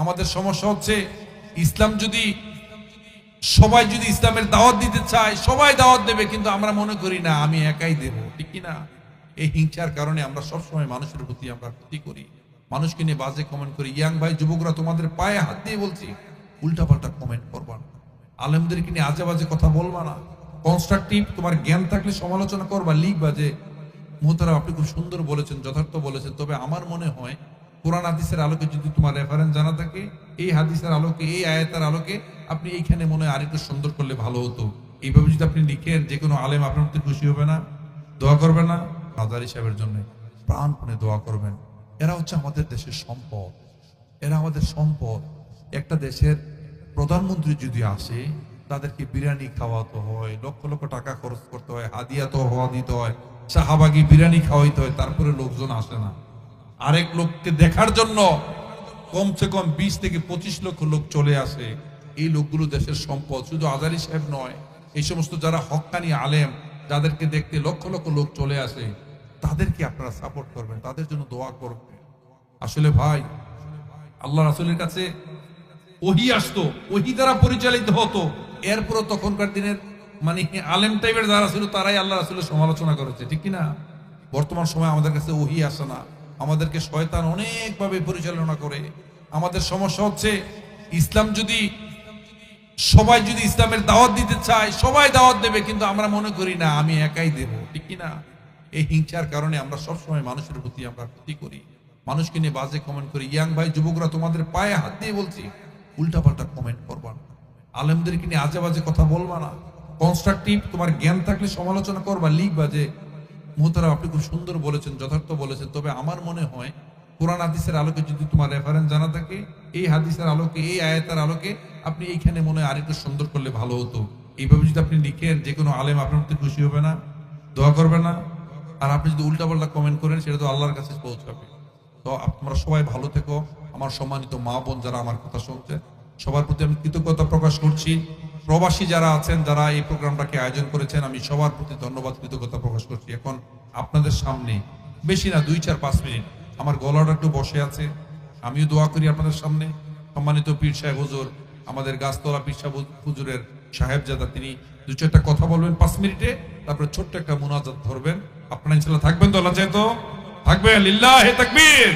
আমাদের সমস্যা হচ্ছে ইসলাম যদি সবাই যদি ইসলামের দাওয়াত দিতে চায় সবাই দাওয়াত দেবে, কিন্তু আমরা মনে করি না আমি একাই দেব, ঠিক কি না? এই হিংসার কারণে আমরা সবসময় মানুষের প্রতি আমরা ক্ষতি করি, মানুষকে নিয়ে বাজে কমেন্ট করি। ইয়াং ভাই যুবকরা, তোমাদের পায়ে হাত দিয়ে বলছি, উল্টাপাল্টা কমেন্ট করবা না, আলেমদেরকে নিয়ে আজে বাজে কথা বলবা না, কনস্ট্রাকটিভ তোমার জ্ঞান থাকলে সমালোচনা করবা, লিখবা যে মুহতারাম আপনি খুব সুন্দর বলেছেন, যথার্থ বলেছেন, তবে আমার মনে হয় কোরআন হাদিসের আলোকে যদি তোমার রেফারেন্স জানা থাকে, এই হাদিসের আলোকে, এই আয়াতের আলোকে আপনি এইখানে মনে হয় আরেকটু সুন্দর করলে ভালো হতো, এইভাবে যদি আপনি লিখেন, যে কোনো আলেম আপনার প্রতি খুশি হবে না? দোয়া করবে না? হাজারি সাহেবের জন্য প্রাণপণে দোয়া করবেন। এরা হচ্ছে আমাদের দেশের সম্পদ, এরা আমাদের সম্পদ। একটা দেশের প্রধানমন্ত্রী যদি আসে, তাদেরকে বিরিয়ানি খাওয়াতে হয়, লক্ষ লক্ষ টাকা খরচ করতে হয়, হাদিয়া তো হওয়া দিতে হয়, শাহবাগি বিরিয়ানি খাওয়াইতে হয়, তারপরে লোকজন আসে না। আরেক লোককে দেখার জন্য কমসে কম 20 থেকে 25 লক্ষ লোক চলে আসে। এই লোকগুলো দেশের সম্পদ। শুধু আজারি সাহেব নয়, এই সমস্ত যারা হক্কানি আলেম, যাদেরকে দেখতে লক্ষ লক্ষ লোক চলে আসে, তাদেরকে আপনারা সাপোর্ট করবেন, তাদের জন্য দোয়া করবেন। আসলে ভাই, আল্লাহ রাসূলের কাছে ওহী আসতো, ওহী দ্বারা পরিচালিত হতো, এরপরও তখনকার দিনের মানে আলেম টাইপের যারা ছিল তারাই আল্লাহ রাসূলের সমালোচনা করেছে, ঠিক কিনা? বর্তমান সময় আমাদের কাছে ওহী আসে না, আমাদেরকে শয়তান অনেকভাবে পরিচালনা করে। আমাদের সমস্যা হচ্ছে ইসলাম যদি সবাই যদি ইসলামের দাওয়াত দিতে চায় সবাই দাওয়াত দেবে, কিন্তু আমরা মনে করি না আমি একাই দেব, ঠিক কিনা? এই হিংসার কারণে আমরা সবসময় মানুষের প্রতি আমরা ক্ষতি করি, মানুষকে নিয়ে বাজে কমেন্ট করি। ইয়াং ভাই যুবকরা, তোমাদের পায়ে হাত দিয়ে বলছি, উল্টাপাল্টা কমেন্ট করবা না, আলেমদেরকে নিয়ে আজে বাজে কথা বলবা না, কনস্ট্রাকটিভ তোমার জ্ঞান থাকলে সমালোচনা করবা, লিখবা যে মুহতারাম আপনি খুব সুন্দর বলেছেন, যথার্থ বলেছেন, তবে আমার মনে হয় কোরআন হাদিসের আলোকে যদি তোমার রেফারেন্স জানা থাকে, এই হাদিসের আলোকে, এই আয়াতের আলোকে আপনি এইখানে মনে হয় আরেকটু সুন্দর করলে ভালো হতো, এইভাবে যদি আপনি লিখেন, যে কোনো আলেম আপনার প্রতি খুশি হবে না? দোয়া করবে না? আর আপনি যদি উল্টাপাল্টা কমেন্ট করেন, সেটা তো আল্লাহর কাছে পৌঁছাবে। তো আপনারা সবাই ভালো থেকো। আমার সম্মানিত মা বোন যারা আমার কথা শুনছে, সবার প্রতি আমি কৃতজ্ঞতা প্রকাশ করছি। প্রবাসী যারা আছেন, যারা এই প্রোগ্রামটাকে আয়োজন করেছেন, আমি সবার প্রতি ধন্যবাদ, কৃতজ্ঞতা প্রকাশ করছি। এখন আপনাদের সামনে বেশি না 2-4-5 মিনিট, আমার গলাটা একটু বসে আছে, আমিও দোয়া করি আপনাদের সামনে। সম্মানিত পীর সাহেব হুজুর, আমাদের গাছতলা পীর সাহেব হুজুরের সাহেবজাদা, তিনি 2-4টা কথা বলবেন 5 মিনিটে, তারপরে ছোট্ট একটা মুনাজাত ধরবেন। আপনারা ইনশাআল্লাহ থাকবেন তো? আল্লাহ চাই তো থাকবেন। লিল্লাহি তাকবীর।